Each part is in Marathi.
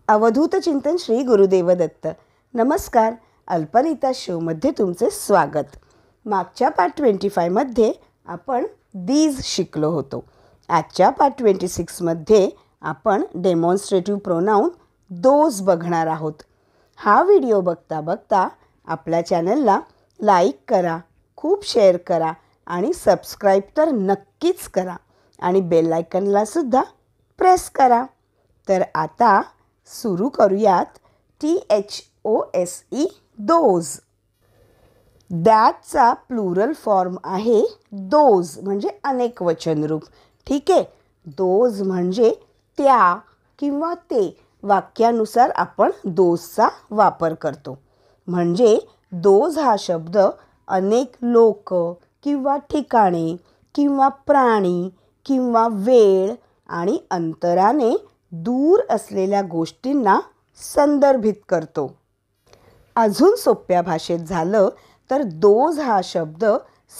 अवधूत चिंतन श्री गुरुदेव दत्त. नमस्कार. अल्पनिता शोमध्ये तुमचे स्वागत. मागच्या पार्ट 25 मध्ये आपण दीज शिकलो होतो. आजच्या पार्ट 26 मध्ये आपण डेमॉन्स्ट्रेटिव्ह प्रोनाउन दोज बघणार आहोत. हा व्हिडिओ बघता बघता आपल्या चॅनलला लाईक करा, खूप शेअर करा आणि सबस्क्राईब तर नक्कीच करा आणि बेल आयकनला सुद्धा प्रेस करा. तर आता सुरू करूयात. THOSE those. दॅटचा प्लुरल फॉर्म आहे दोज, म्हणजे अनेक वचन रूप. ठीक आहे. दोज म्हणजे त्या किंवा ते. वाक्यानुसार आपण दोजचा वापर करतो. म्हणजे दोज हा शब्द अनेक लोक किंवा ठिकाणे किंवा प्राणी किंवा वेळ आणि अंतराने दूर असलेल्या गोष्टींना संदर्भित करतो. अजून सोप्या भाषेत झालं तर दोज हा शब्द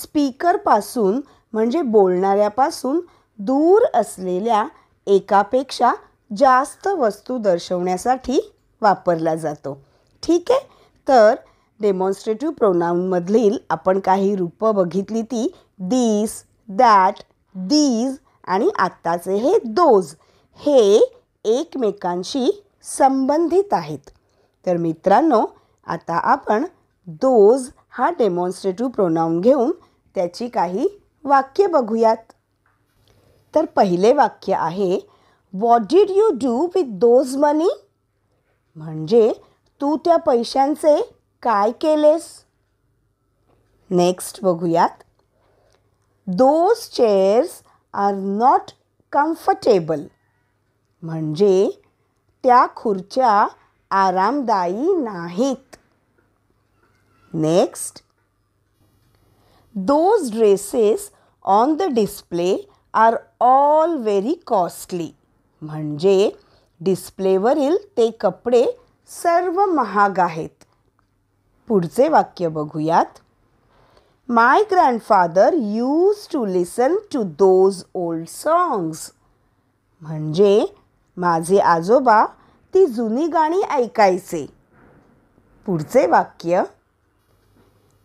स्पीकरपासून म्हणजे बोलणाऱ्यापासून दूर असलेल्या एकापेक्षा जास्त वस्तू दर्शवण्यासाठी वापरला जातो. ठीक आहे. तर डेमॉन्स्ट्रेटिव्ह प्रोनाउनमधील आपण काही रूपं बघितली, ती दिस, दॅट, दीज आणि आत्ताचे हे दोज. हे एकमेकांशी संबंधित आहेत. तर मित्रांनो, आता आपण दोज हा डेमॉन्स्ट्रेटिव्ह प्रोनाउन घेऊन त्याची काही वाक्य बघूयात. तर पहिले वाक्य आहे, what did you do with those money? म्हणजे तू त्या पैशांचे काय केलेस? नेक्स्ट बघूयात. Those chairs are not comfortable. म्हणजे त्या खुर्च्या आरामदायी नाहीत. Next. Those dresses on the display are all very costly. म्हणजे डिस्प्लेवरील ते कपडे सर्व महाग आहेत. पुढचे वाक्य बघूयात. My grandfather use to listen to those old songs. म्हणजे माझे आजोबा ती जुनी गाणी ऐकायचे. पुढचे वाक्य.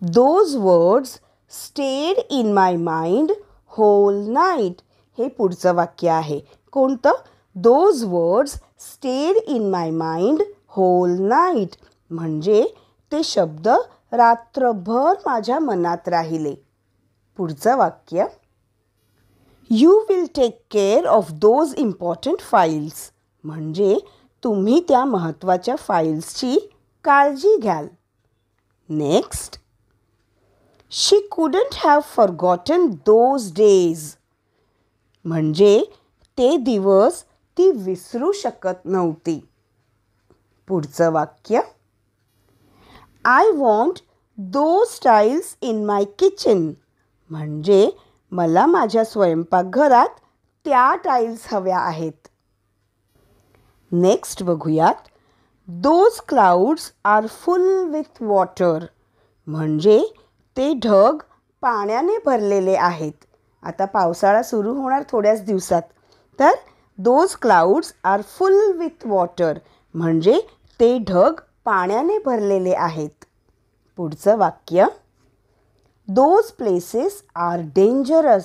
Those words stayed in my mind whole night. हे पुढचं वाक्य आहे. कोणतं? Those words stayed in my mind whole night. म्हणजे ते शब्द रात्रभर माझ्या मनात राहिले. पुढचं वाक्य. You will take care of those important files. म्हणजे तुम्ही त्या महत्त्वाच्या फाईल्सची काळजी घ्याल. Next. She couldn't have forgotten those days. म्हणजे ते दिवस ती विसरू शकत नव्हती. पुढचं वाक्य. I want those tiles in my kitchen. म्हणजे मला माझ्या स्वयंपाकघरात त्या टाईल्स हव्या आहेत. नेक्स्ट बघूयात. Those clouds are full with water. म्हणजे ते ढग पाण्याने भरलेले आहेत. आता पावसाळा सुरू होणार थोड्याच दिवसात. तर those clouds are full with water. म्हणजे ते ढग पाण्याने भरलेले आहेत. पुढचं वाक्य. Those places are dangerous.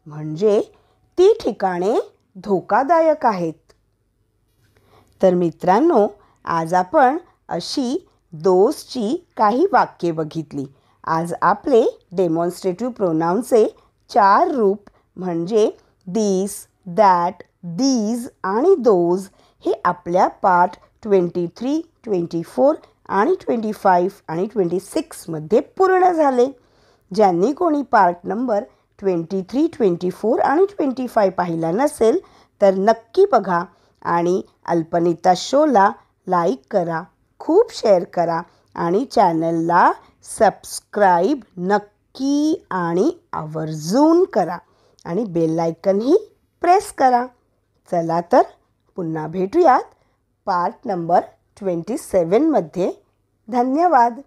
म्हणजे ती ठिकाणे धोकादायक आहेत. तर मित्रांनो, आज आपण अशी दोजची काही वाक्ये बघितली. आज आपले डेमॉन्स्ट्रेटिव्ह प्रोनाउनचे 4 रूप म्हणजे दिस, दॅट, दीज आणि दोज हे आपल्या पार्ट 23, 24 आणि 25 आणि 26 मध्ये पूर्ण झाले. ज्यांनी कोणी पार्ट नंबर 23, 24 आणि 25 पाहिला नसेल तर नक्की बघा आणि अल्पनिता शोला लाईक करा, खूप शेअर करा आणि चॅनलला सबस्क्राईब नक्की आणि आवर्जून करा आणि बेल आयकनही प्रेस करा. चला तर पुन्हा भेटूयात पार्ट नंबर 27 मध्ये. धन्यवाद.